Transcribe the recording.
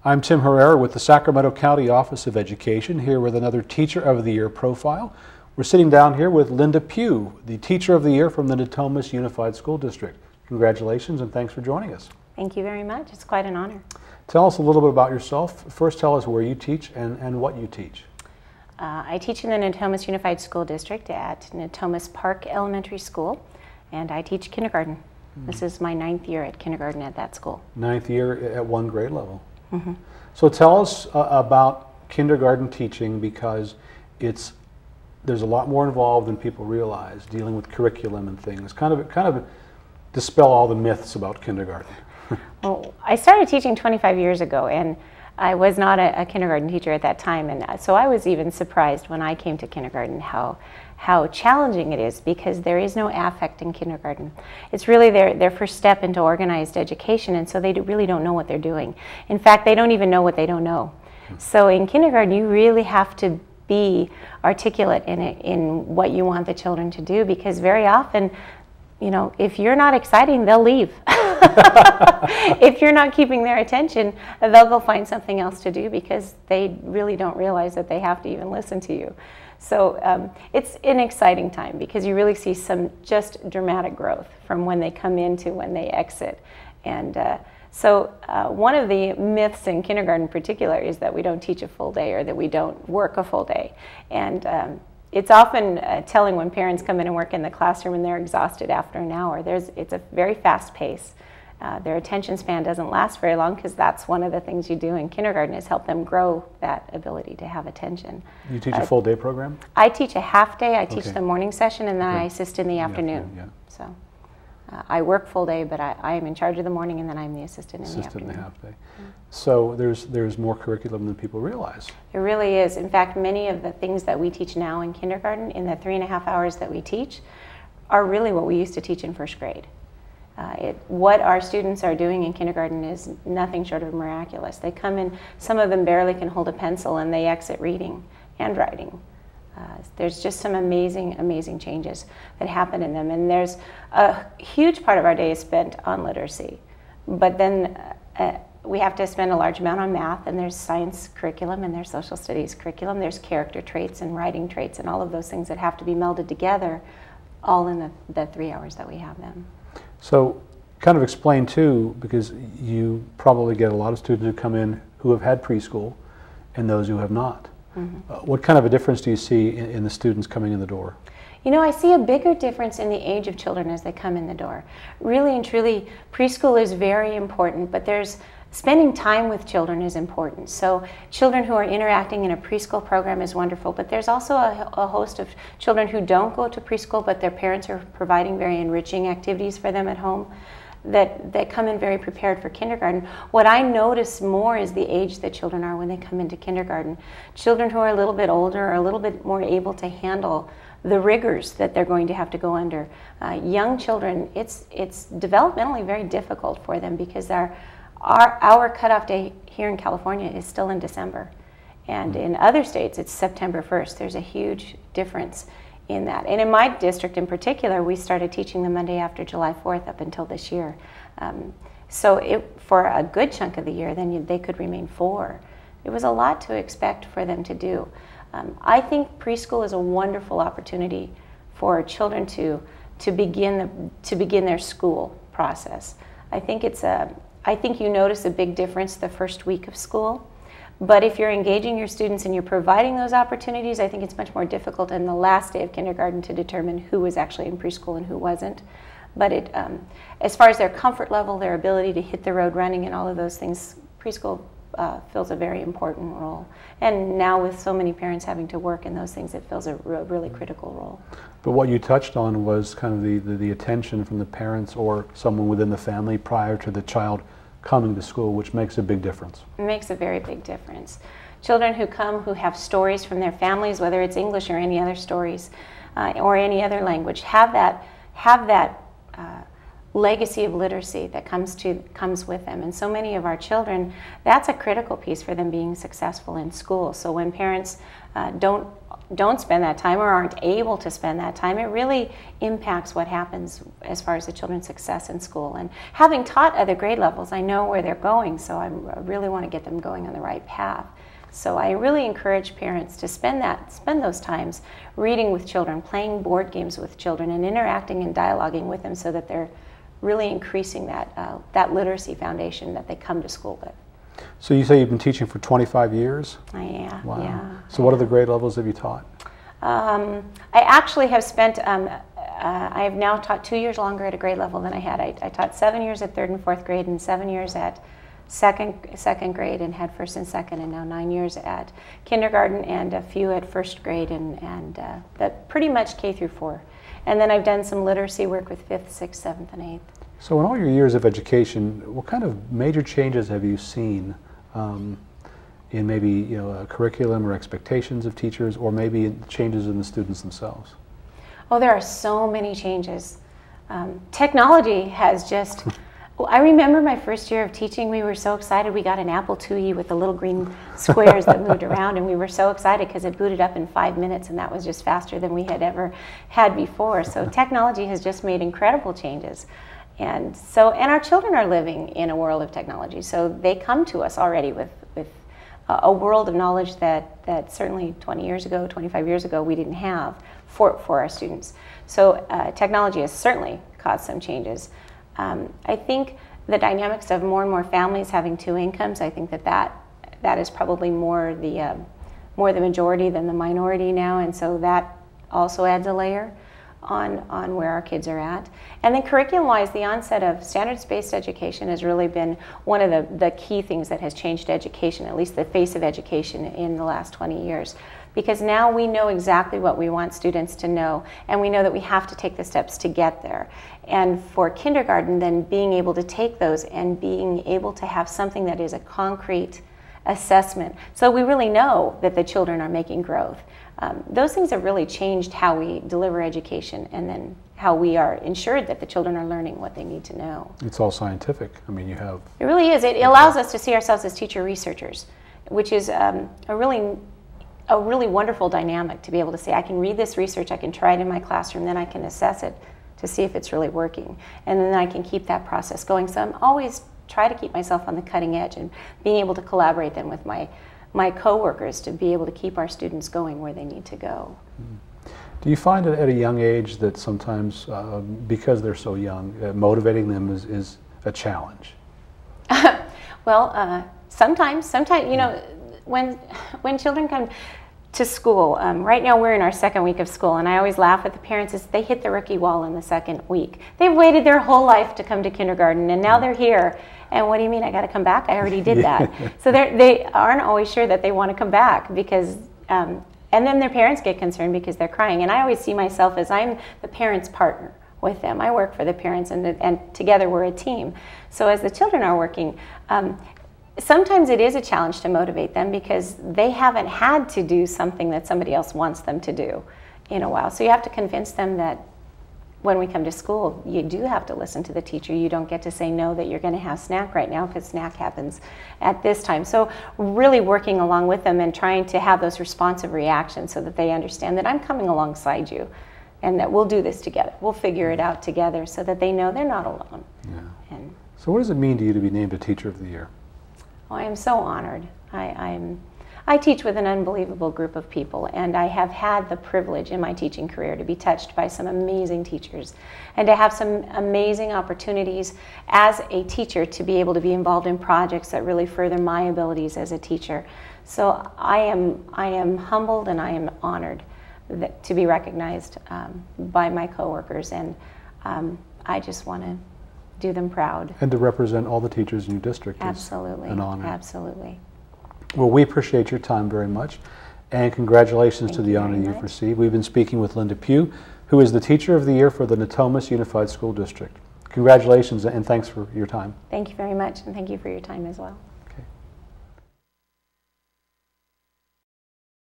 I'm Tim Herrera with the Sacramento County Office of Education, here with another Teacher of the Year profile. We're sitting down here with Linda Pugh, the Teacher of the Year from the Natomas Unified School District. Congratulations and thanks for joining us. Thank you very much. It's quite an honor. Tell us a little bit about yourself. First, tell us where you teach and what you teach. I teach in the Natomas Unified School District at Natomas Park Elementary School, and I teach kindergarten. This is my 9th year at kindergarten at that school. 9th year at one grade level. So tell us about kindergarten teaching, because there's a lot more involved than people realize, dealing with curriculum and things. Kind of dispel all the myths about kindergarten. Well, I started teaching 25 years ago, and I was not a kindergarten teacher at that time, and so I was even surprised when I came to kindergarten how challenging it is, because there is no affect in kindergarten. It's really their first step into organized education, and so they really don't know what they're doing. In fact, they don't even know what they don't know. So in kindergarten, you really have to be articulate in what you want the children to do, because very often, you know, if you're not exciting, they'll leave. If you're not keeping their attention, they'll go find something else to do, because they really don't realize that they have to even listen to you. So it's an exciting time, because you really see some just dramatic growth from when they come in to when they exit. And so one of the myths in kindergarten in particular is that we don't teach a full day, or that we don't work a full day. And it's often telling when parents come in and work in the classroom and they're exhausted after an hour. It's a very fast pace. Their attention span doesn't last very long, because that's one of the things you do in kindergarten, is help them grow that ability to have attention. You teach a full day program? I teach a half day. I teach the morning session, and then I assist in the afternoon. So I work full day, but I am in charge of the morning, and then I'm the assistant in the afternoon. Half day. So there's more curriculum than people realize. There really is. In fact, many of the things that we teach now in kindergarten, in the 3.5 hours that we teach, are really what we used to teach in first grade. What our students are doing in kindergarten is nothing short of miraculous. They come in, some of them barely can hold a pencil, and they exit reading and writing. There's just some amazing, amazing changes that happen in them. And there's a huge part of our day is spent on literacy. But then we have to spend a large amount on math, and there's science curriculum, and there's social studies curriculum, there's character traits and writing traits, and all of those things that have to be melded together, all in the 3 hours that we have them. So kind of explain too, because you probably get a lot of students who come in who have had preschool and those who have not. What kind of a difference do you see in the students coming in the door? You know, I see a bigger difference in the age of children as they come in the door. Really and truly, preschool is very important, but spending time with children is important. So children who are interacting in a preschool program is wonderful, but there's also a host of children who don't go to preschool, but their parents are providing very enriching activities for them at home that come in very prepared for kindergarten. What I notice more is the age that children are when they come into kindergarten. Children who are a little bit older are a little bit more able to handle the rigors that they're going to have to go under. Young children, it's developmentally very difficult for them, because our cutoff day here in California is still in December. And in other states, it's September 1st. There's a huge difference in that. And in my district in particular, we started teaching the Monday after July 4th up until this year. So for a good chunk of the year, then they could remain 4. It was a lot to expect for them to do. I think preschool is a wonderful opportunity for children to begin their school process. I think you notice a big difference the first week of school, but if you're engaging your students and you're providing those opportunities, I think it's much more difficult in the last day of kindergarten to determine who was actually in preschool and who wasn't. But as far as their comfort level, their ability to hit the road running and all of those things, preschool fills a very important role. And now with so many parents having to work and those things, it fills a really critical role. But what you touched on was kind of the attention from the parents or someone within the family prior to the child coming to school, which makes a big difference. It makes a very big difference. Children who come who have stories from their families, whether it's English or any other stories or any other language, have that legacy of literacy that comes with them. And so many of our children, that's a critical piece for them being successful in school. So when parents don't don't spend that time or aren't able to spend that time, it really impacts what happens as far as the children's success in school. And having taught other grade levels, I know where they're going, so I really want to get them going on the right path. So I really encourage parents to spend those times reading with children, playing board games with children, and interacting and dialoguing with them so that they're really increasing that literacy foundation that they come to school with. So you say you've been teaching for 25 years? Yeah. Wow. Yeah. So what other grade levels have you taught? I actually have spent, I have now taught 2 years longer at a grade level than I had. I taught 7 years at 3rd and 4th grade and 7 years at second grade, and had 1st and 2nd, and now 9 years at kindergarten and a few at 1st grade, and that pretty much K through 4. And then I've done some literacy work with 5th, 6th, 7th, and 8th. So in all your years of education, what kind of major changes have you seen in maybe a curriculum or expectations of teachers, or maybe changes in the students themselves? Oh, there are so many changes. Technology has just, I remember my first year of teaching, we were so excited. We got an Apple IIe with the little green squares that moved around, and we were so excited because it booted up in 5 minutes, and that was just faster than we had ever had before. So technology has just made incredible changes. And our children are living in a world of technology, so they come to us already with a world of knowledge that certainly 20 years ago, 25 years ago, we didn't have for our students. So technology has certainly caused some changes. I think the dynamics of more and more families having 2 incomes, I think that is probably more the majority than the minority now, and so that also adds a layer on where our kids are at. And then curriculum-wise, the onset of standards-based education has really been one of the key things that has changed education, at least the face of education in the last 20 years. Because now we know exactly what we want students to know, and we know that we have to take the steps to get there. And for kindergarten, then being able to take those and being able to have something that is a concrete assessment, so we really know that the children are making growth. Those things have really changed how we deliver education, and then how we are ensured that the children are learning what they need to know. It's all scientific. I mean, you have... It really is. It allows us to see ourselves as teacher researchers, which is a really wonderful dynamic to be able to say, I can read this research, I can try it in my classroom, then I can assess it to see if it's really working, and then I can keep that process going. So I'm always try to keep myself on the cutting edge, and being able to collaborate then with my co-workers to be able to keep our students going where they need to go. Do you find that at a young age that sometimes, because they're so young, motivating them is a challenge? Well, sometimes, you know, when children come to school, right now we're in our 2nd week of school, and I always laugh at the parents as they hit the rookie wall in the 2nd week. They've waited their whole life to come to kindergarten, and now they're here. And what do you mean, I got to come back? I already did that. So they aren't always sure that they want to come back, because, and then their parents get concerned because they're crying. And I always see myself as I'm the parents' partner with them. I work for the parents, and together we're a team. So as the children are working, sometimes it is a challenge to motivate them because they haven't had to do something that somebody else wants them to do in a while. So you have to convince them that when we come to school, you do have to listen to the teacher. You don't get to say no, that you're going to have snack right now, because snack happens at this time. So really working along with them and trying to have those responsive reactions so that they understand that I'm coming alongside you, and that we'll do this together. We'll figure it out together, so that they know they're not alone. Yeah. And so what does it mean to you to be named a Teacher of the Year? I am so honored. I teach with an unbelievable group of people, and I have had the privilege in my teaching career to be touched by some amazing teachers, and to have some amazing opportunities as a teacher to be able to be involved in projects that really further my abilities as a teacher. So I am humbled, and I am honored to be recognized by my coworkers, and I just want to do them proud. And to represent all the teachers in your district is Absolutely. an honor. Absolutely. Well, we appreciate your time very much, and congratulations to the honor you've received. We've been speaking with Linda Pugh, who is the Teacher of the Year for the Natomas Unified School District. Congratulations, and thanks for your time. Thank you very much, and thank you for your time as well.